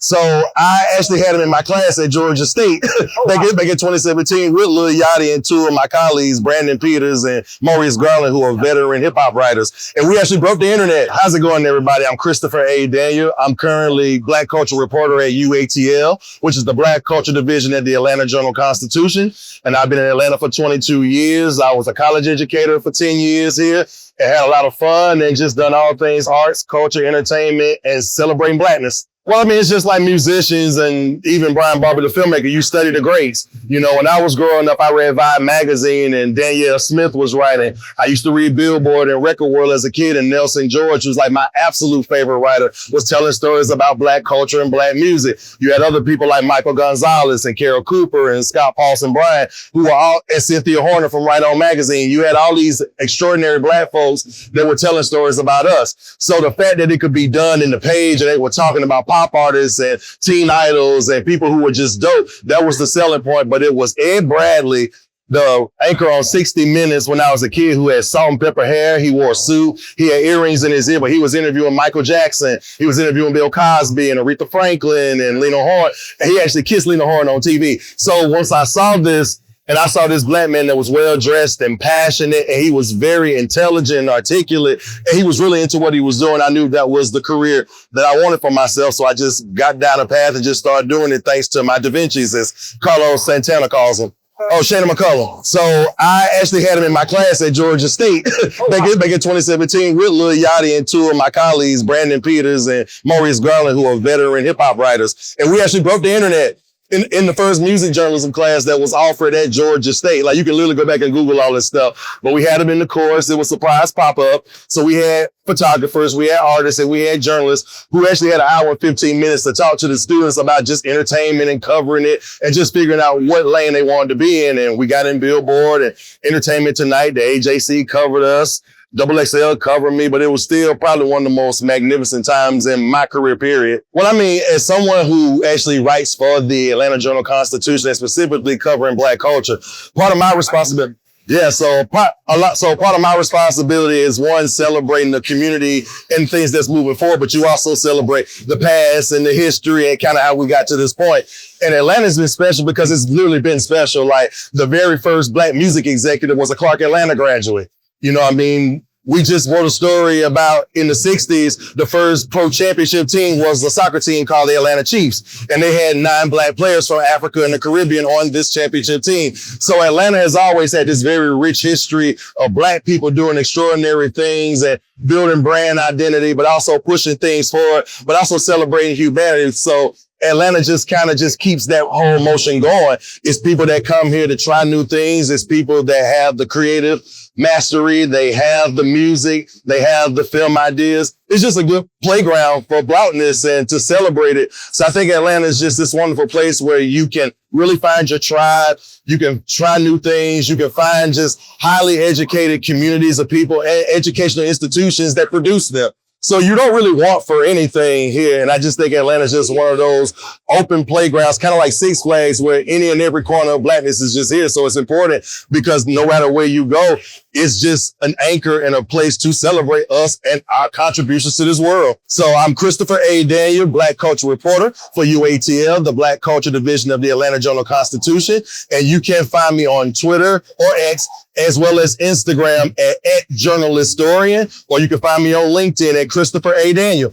So I actually had him in my class at Georgia State back in 2017 with Lil Yachty and two of my colleagues, Brandon Peters and Maurice Garland, who are veteran hip hop writers. And we actually broke the internet. How's it going, everybody? I'm Christopher A. Daniel. I'm currently Black Culture Reporter at UATL, which is the Black Culture Division at the Atlanta Journal-Constitution. And I've been in Atlanta for 22 years. I was a college educator for 10 years here and had a lot of fun and just done all things arts, culture, entertainment, and celebrating Blackness. Well, I mean, it's just like musicians and even Brian Barber, the filmmaker, you study the greats. You know, when I was growing up, I read Vibe magazine and Danielle Smith was writing. I used to read Billboard and Record World as a kid, and Nelson George, who's like my absolute favorite writer, was telling stories about Black culture and Black music. You had other people like Michael Gonzalez and Carol Cooper and Scott Paulson Bryan, who were all, and Cynthia Horner from Right On magazine. You had all these extraordinary Black folks that were telling stories about us. So the fact that it could be done in the page and they were talking about pop artists and teen idols and people who were just dope, that was the selling point. But it was Ed Bradley, the anchor on 60 Minutes when I was a kid, who had salt and pepper hair. He wore a suit. He had earrings in his ear, but he was interviewing Michael Jackson. He was interviewing Bill Cosby and Aretha Franklin and Lena Horne. And he actually kissed Lena Horne on TV. So once I saw this, and I saw this Black man that was well-dressed and passionate, and he was very intelligent and articulate, and he was really into what he was doing, I knew that was the career that I wanted for myself. So I just got down a path and just started doing it thanks to my Da Vinci's, as Carlos Santana calls them. Oh, Shannon McCullum. So I actually had him in my class at Georgia State back in 2017 with Lil Yachty and two of my colleagues, Brandon Peters and Maurice Garland, who are veteran hip hop writers. And we actually broke the internet in the first music journalism class that was offered at Georgia State. Like, you can literally go back and Google all this stuff. But we had them in the course. It was surprise pop-up. So we had photographers, we had artists, and we had journalists who actually had an hour and 15 minutes to talk to the students about just entertainment and covering it and just figuring out what lane they wanted to be in. And we got in Billboard and Entertainment Tonight. The AJC covered us. Double XL covered me, but it was still probably one of the most magnificent times in my career, period. Well, I mean, as someone who actually writes for the Atlanta Journal-Constitution and specifically covering Black culture, part of my responsibility, part of my responsibility is, one, celebrating the community and things that's moving forward, but you also celebrate the past and the history and kind of how we got to this point. And Atlanta's been special because it's literally been special. Like, the very first Black music executive was a Clark Atlanta graduate. You know what I mean? We just wrote a story about, in the 60s, the first pro championship team was a soccer team called the Atlanta Chiefs. And they had 9 Black players from Africa and the Caribbean on this championship team. So Atlanta has always had this very rich history of Black people doing extraordinary things and building brand identity, but also pushing things forward, but also celebrating humanity. So Atlanta just kind of just keeps that whole motion going. It's people that come here to try new things. It's people that have the creative mastery. They have the music. They have the film ideas. It's just a good playground for Blackness and to celebrate it. So I think Atlanta is just this wonderful place where you can really find your tribe. You can try new things. You can find just highly educated communities of people and educational institutions that produce them. So you don't really want for anything here. And I just think Atlanta's just one of those open playgrounds, kind of like Six Flags, where any and every corner of Blackness is just here. So it's important because no matter where you go, it's just an anchor and a place to celebrate us and our contributions to this world. So I'm Christopher A. Daniel, Black Culture Reporter for UATL, the Black Culture Division of the Atlanta Journal-Constitution. And you can find me on Twitter or X, as well as Instagram at @journalistorian, or you can find me on LinkedIn at Christopher A. Daniel.